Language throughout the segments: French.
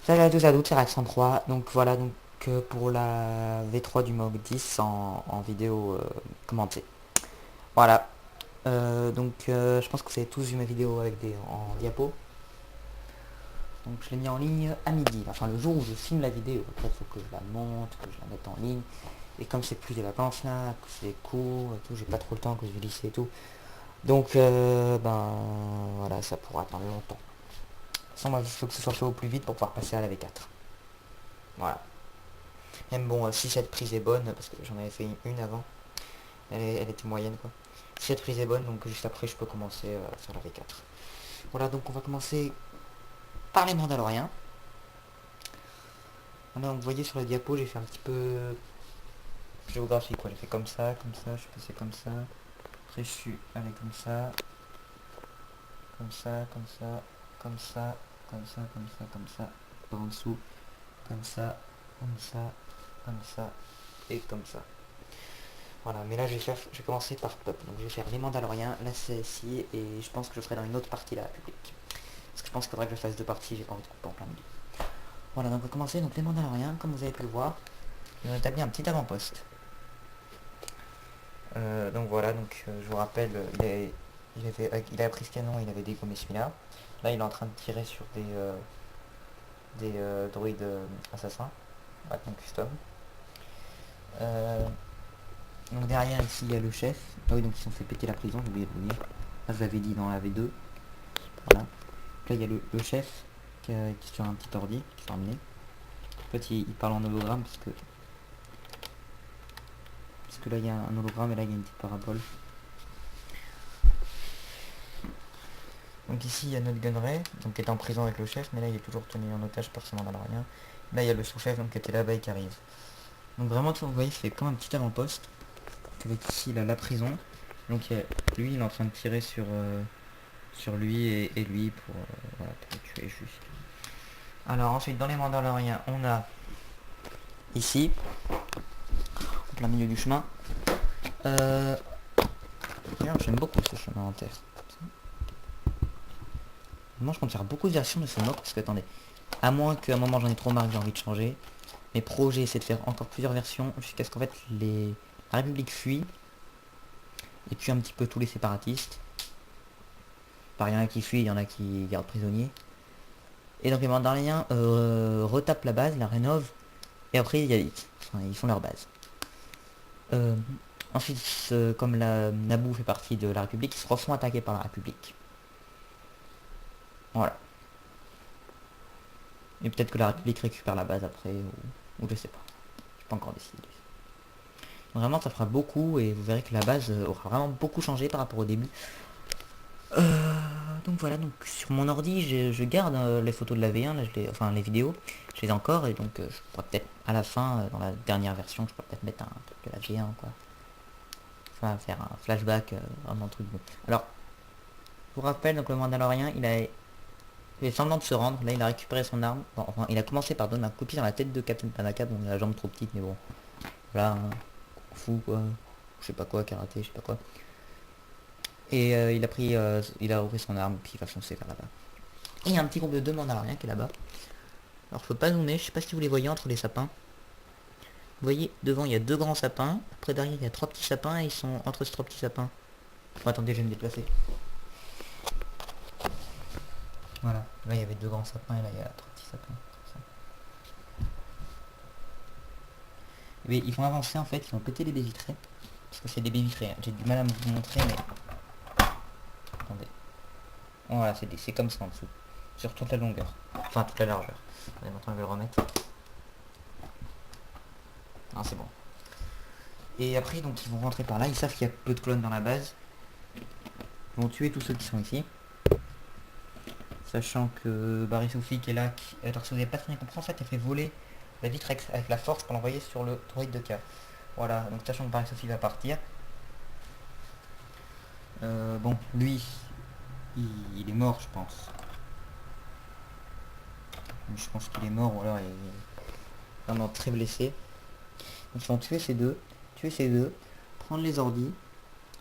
Salut à tous et à toutes, c'est Rex103. Donc voilà, donc pour la V3 du MOG 10 en vidéo commentée. Voilà. Je pense que vous avez tous vu ma vidéo avec en diapo. Donc je l'ai mis en ligne à midi, enfin le jour où je filme la vidéo. Après il faut que je la monte, que je la mette en ligne. Et comme c'est plus des vacances là, que c'est court et tout, j'ai pas trop le temps que je vais lycée et tout. Donc ben voilà, ça pourra attendre longtemps. Sans moi, il faut que ce soit fait au plus vite pour pouvoir passer à la V4. Voilà. Même bon, si cette prise est bonne, parce que j'en avais fait une avant, elle était moyenne quoi. Si cette prise est bonne, donc juste après je peux commencer à faire la V4. Voilà, donc on va commencer par les Mandaloriens. Voilà, donc vous voyez sur la diapo, j'ai fait un petit peu géographie quoi. J'ai fait comme ça, je suis passé comme ça. Après je suis allé comme ça, comme ça, comme ça, comme ça, comme ça, comme ça, comme ça, par en dessous, comme ça, comme ça, comme ça, et comme ça. Voilà, mais là je vais commencer par peuple. Donc je vais faire les Mandaloriens, la CSI, et je pense que je ferai dans une autre partie la République. Parce que je pense qu'il faudrait que je fasse deux parties, j'ai pas envie de couper en plein milieu. Voilà, donc on va commencer. Donc les Mandaloriens, comme vous avez pu le voir, ils ont établi un petit avant-poste. Donc voilà, je vous rappelle, il a pris ce canon, il avait dégommé celui-là. Là il est en train de tirer sur des droïdes assassins, avec custom. Euh, donc derrière ici il y a le chef. Ah oui, donc ils se sont fait péter la prison, j'ai oublié de vous dire. Là je l'avais dit dans la V2. Voilà. Donc là il y a le chef qui est sur un petit ordi qui s'est emmené. En fait il parle en hologramme parce que là il y a un hologramme et là il y a une petite parabole. Donc ici il y a notre gunneray, donc qui est en prison avec le chef, mais là il est toujours tenu en otage par ce Mandalorien. Là il y a le sous-chef donc qui était là-bas et qui arrive. Donc vraiment vous voyez c'est comme un petit avant-poste. Avec ici la prison. Donc lui il est en train de tirer sur lui et lui voilà, pour le tuer juste. Alors ensuite dans les Mandaloriens on a ici, en plein milieu du chemin. D'ailleurs j'aime beaucoup ce chemin en terre. Moi je compte faire beaucoup de versions de ce mode parce que attendez, à moins qu'à un moment j'en ai trop marre que j'ai envie de changer. Mes projets c'est de faire encore plusieurs versions jusqu'à ce qu'en fait la République fuit et tue un petit peu tous les séparatistes. Par il y en a qui fuient, il y en a qui gardent prisonniers. Et donc les Mandaloriens retapent la base, la rénovent, et après ils font leur base. Euh, Ensuite, comme la Naboo fait partie de la République, ils se refont attaquer par la République. Voilà. Et peut-être que la République récupère la base après, ou je sais pas. J'ai pas encore décidé. Vraiment, ça fera beaucoup, et vous verrez que la base aura vraiment beaucoup changé par rapport au début. Donc voilà, donc sur mon ordi, je garde les photos de la V1, là, enfin les vidéos, je les ai encore, et donc je pourrais peut-être à la fin, dans la dernière version, je pourrais peut-être mettre un truc de la V1, quoi. Enfin, faire un flashback, vraiment un truc bon. Alors, je vous rappelle, donc le Mandalorien, il a fait semblant de se rendre, là il a récupéré son arme, bon, enfin il a commencé par donner un coup de pied dans la tête de Captain Panaka, bon il a la jambe trop petite, mais bon, voilà, hein, fou quoi, je sais pas quoi, karaté, je sais pas quoi. Et il a repris son arme, puis il va foncer vers là-bas. Et il y a un petit groupe de deux Mandaloriens qui est là-bas. Alors je peux pas zoomer, je sais pas si vous les voyez entre les sapins. Vous voyez, devant il y a deux grands sapins, après derrière il y a trois petits sapins et ils sont entre ces trois petits sapins. Bon, attendez, je vais me déplacer. Voilà, là il y avait deux grands sapins et là il y a trois petits sapins. Mais ils vont avancer en fait, ils vont péter les baies vitrées. Parce que c'est des baies vitrées, hein. J'ai du mal à vous montrer mais... Attendez. Voilà, c'est comme ça en dessous. Sur toute la longueur. Enfin toute la largeur. Attendez, maintenant je vais le remettre. Ah c'est bon. Et après donc ils vont rentrer par là, ils savent qu'il y a peu de colonnes dans la base. Ils vont tuer tous ceux qui sont ici. Sachant que Barry Sophie qui est là, alors si vous n'avez pas très bien compris, en fait elle fait voler la vitre avec la force pour l'envoyer sur le droïde de K. Voilà, donc sachant que Barry Sophie va partir. Bon, lui, il est mort je pense. Je pense qu'il est mort ou alors il est vraiment très blessé. Donc ils vont tuer ces deux, prendre les ordis,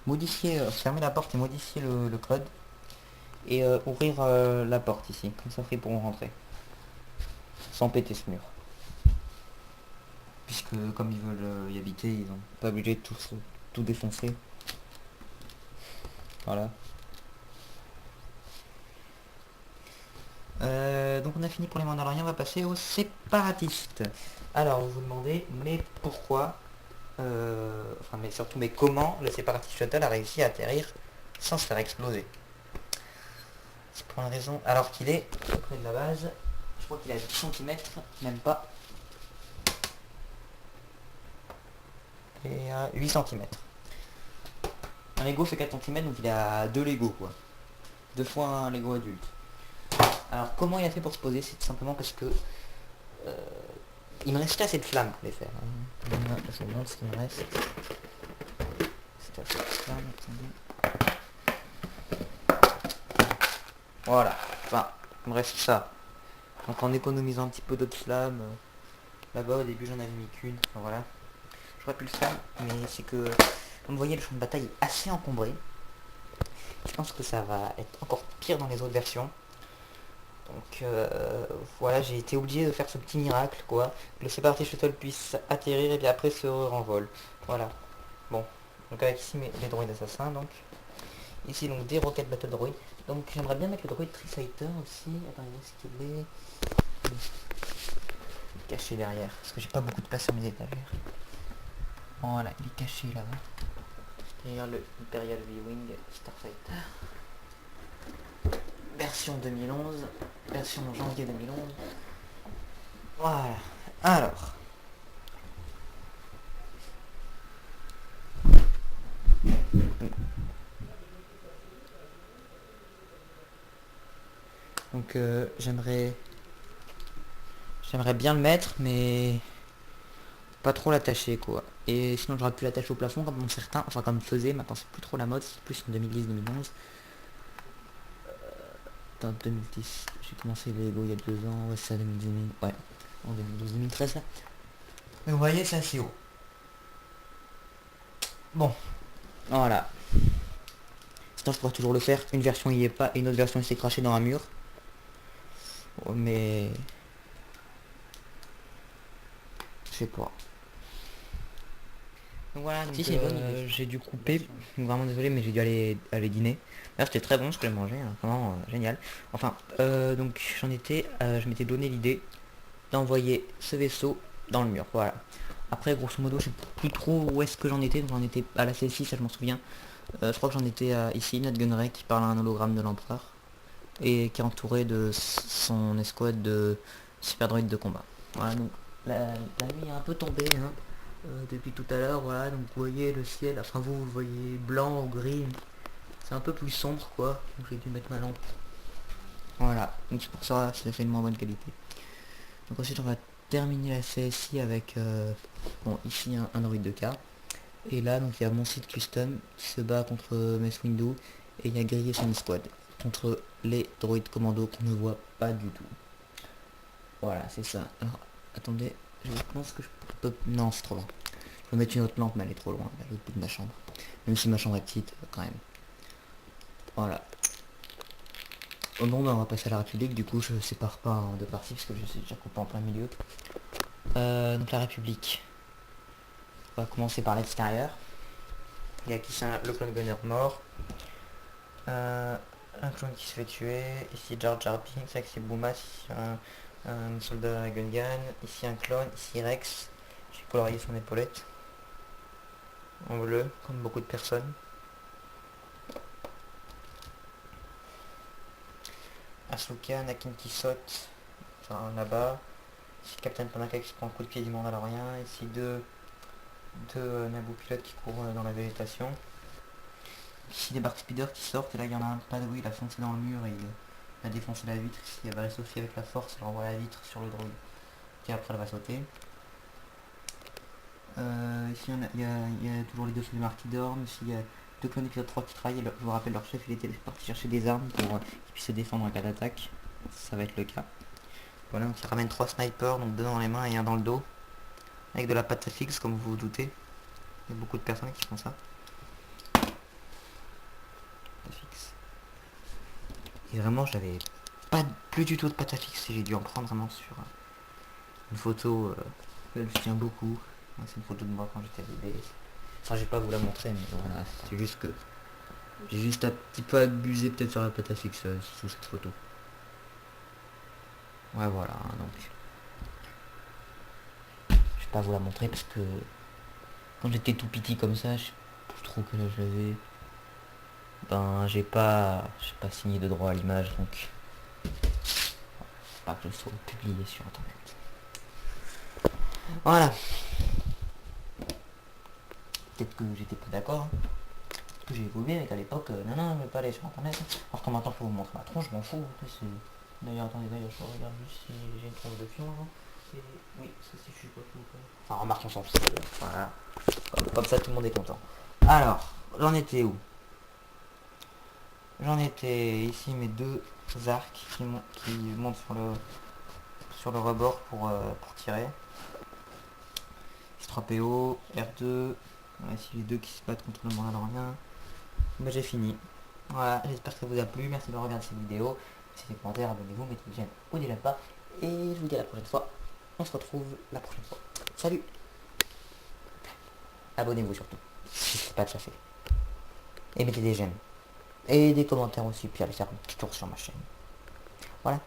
modifier, fermer la porte et modifier le code. Et ouvrir la porte ici, comme ça ils pourront rentrer. sans péter ce mur. Puisque comme ils veulent y habiter, ils ont pas obligé de tout défoncer. Voilà. Donc on a fini pour les Mandaloriens, on va passer aux séparatistes. Alors vous vous demandez, mais pourquoi enfin mais surtout mais comment le séparatiste shuttle a réussi à atterrir sans se faire exploser? C'est pour une raison, alors qu'il est près de la base, je crois qu'il est à 10 cm, même pas, et à 8 cm. Un Lego fait 4 cm, donc il est à 2 Lego quoi. 2 fois un Lego adulte. Alors comment il a fait pour se poser? C'est tout simplement parce que il me restait assez de flammes pour les faire. Je me demande ce qu'il me reste. C'est assez de flammes, attendez. Voilà, enfin, il me reste ça. Donc en économisant un petit peu d'autres flammes, là-bas au début j'en avais mis qu'une, enfin, voilà. J'aurais pu le faire, mais c'est que, comme vous voyez, le champ de bataille est assez encombré. Je pense que ça va être encore pire dans les autres versions. Donc voilà, j'ai été obligé de faire ce petit miracle, quoi. Que le séparatiste shuttle puisse atterrir et puis après se renvole. Voilà. Bon. Donc avec ici les droïdes assassins, donc. Ici donc des roquettes battle droid. Donc j'aimerais bien mettre le droïde Trifighter aussi. Attendez, où est-ce qu'il est? Il est caché derrière. Parce que j'ai pas beaucoup de place sur mes étagères. Voilà, il est caché là-bas. Derrière le Imperial V-Wing Starfighter. Version 2011. Version janvier 2011. Voilà. Alors. Donc j'aimerais bien le mettre, mais pas trop l'attacher quoi. Et sinon j'aurais pu l'attacher au plafond comme certains, enfin comme faisait, maintenant c'est plus trop la mode, c'est plus en 2010-2011. Dans 2010, j'ai commencé les Lego il y a 2 ans, ouais c'est ça 2010, ouais, en 2012-2013 là. Mais vous voyez c'est assez haut. Bon, voilà. Sinon je pourrais toujours le faire, une version il y est pas, et une autre version il s'est craché dans un mur. Oh, mais... je sais pas. Donc voilà, donc, j'ai dû couper, donc vraiment désolé mais j'ai dû aller dîner. Là c'était très bon ce que j'ai mangé, hein, vraiment génial. Enfin, donc j'en étais, je m'étais donné l'idée d'envoyer ce vaisseau dans le mur, voilà. Après grosso modo je sais plus trop où est-ce que j'en étais, donc j'en étais à la celle-ci, ça je m'en souviens. Je crois que j'en étais à ici, Nat Gunray qui parle à un hologramme de l'empereur. Et qui est entouré de son escouade de super droïdes de combat. Voilà, donc la nuit est un peu tombée, hein, depuis tout à l'heure, voilà, donc vous voyez le ciel, enfin vous le voyez blanc ou gris, c'est un peu plus sombre quoi, donc j'ai dû mettre ma lampe. Voilà, donc c'est pour ça que ça fait une moins bonne qualité. Donc ensuite on va terminer la CSI avec, bon ici un droïde de K. Et là donc il y a mon site custom qui se bat contre Mace Windu et il y a grillé son escouade contre les droïdes commando qu'on ne voit pas du tout. Voilà, c'est ça. Alors, attendez, je pense que je peux... Non, c'est trop loin. Je peux mettre une autre lampe, mais elle est trop loin, à l'autre bout de ma chambre. Même si ma chambre est petite, quand même. Voilà. Oh bon, bah, on va passer à la République, du coup je sépare pas en deux parties, parce que je suis déjà coupé en plein milieu. Donc la République. On va commencer par l'extérieur. Il y a qui le clone gunner mort. Un clone qui se fait tuer. Ici Jar Jar Binks, c'est vrai que c'est Boomas, ici un soldat Gungan, ici un clone, ici Rex. J'ai colorié son épaulette en bleu, comme beaucoup de personnes. Ahsoka, Anakin qui saute, enfin là-bas. Ici Captain Panaka qui se prend un coup de pied du Mandalorien. Ici deux Naboo pilotes qui courent dans la végétation. Ici des Bark Speeder qui sortent, et là il y en a un pas de oui, il a foncé dans le mur et il a défoncé la vitre. Ici il va Sophie avec la force, elle renvoie la vitre sur le droïde qui après elle va sauter. Ici il y a toujours les deux soldats qui dorment. Ici il y a deux clones épisode 3 qui travaillent, je vous rappelle leur chef il était parti chercher des armes pour qu'ils puissent se défendre en cas d'attaque. Ça va être le cas. Voilà, donc il ramène 3 snipers, donc 2 dans les mains et un dans le dos. Avec de la pâte fixe comme vous vous doutez. Il y a beaucoup de personnes qui font ça. Fixe. Et vraiment j'avais plus du tout de pâte à fixe et j'ai dû en prendre vraiment sur une photo que je tiens beaucoup. C'est une photo de moi quand j'étais bébé. Enfin, je vais pas vous la montrer, mais voilà, c'est juste que j'ai juste un petit peu abusé peut-être sur la pâte à fixe sous cette photo. Ouais, voilà, hein, donc je vais pas vous la montrer parce que quand j'étais tout petit comme ça, je sais plus trop quel âge j'avais. Ben, j'ai pas signé de droit à l'image, donc pas que je sois publié sur internet. Voilà. Peut-être que j'étais pas d'accord. Parce que j'ai évolué, mais qu'à l'époque, non, je vais pas aller sur internet. Alors que maintenant, je peux vous montrer ma tronche, je m'en fous. D'ailleurs, attendez, je regarde juste si j'ai une tronche de fion. Et oui, ça si je suis pas fou. Enfin, remarque, on s'en fout. Voilà. Comme ça, tout le monde est content. Alors, j'en étais où? J'en étais ici mes deux arcs qui montent sur le rebord pour tirer. S3PO, R2, voilà, ici les deux qui se battent contre le Mandalorien. Bah, j'ai fini. Voilà, j'espère que ça vous a plu, merci de regarder cette vidéo. Laissez des commentaires, abonnez-vous, mettez des j'aime ou des pas. Et je vous dis à la prochaine fois. On se retrouve la prochaine fois. Salut. Abonnez-vous surtout, si ce n'est pas déjà fait. Et mettez des j'aime. Et des commentaires aussi, puis allez faire un petit tour sur ma chaîne. Voilà.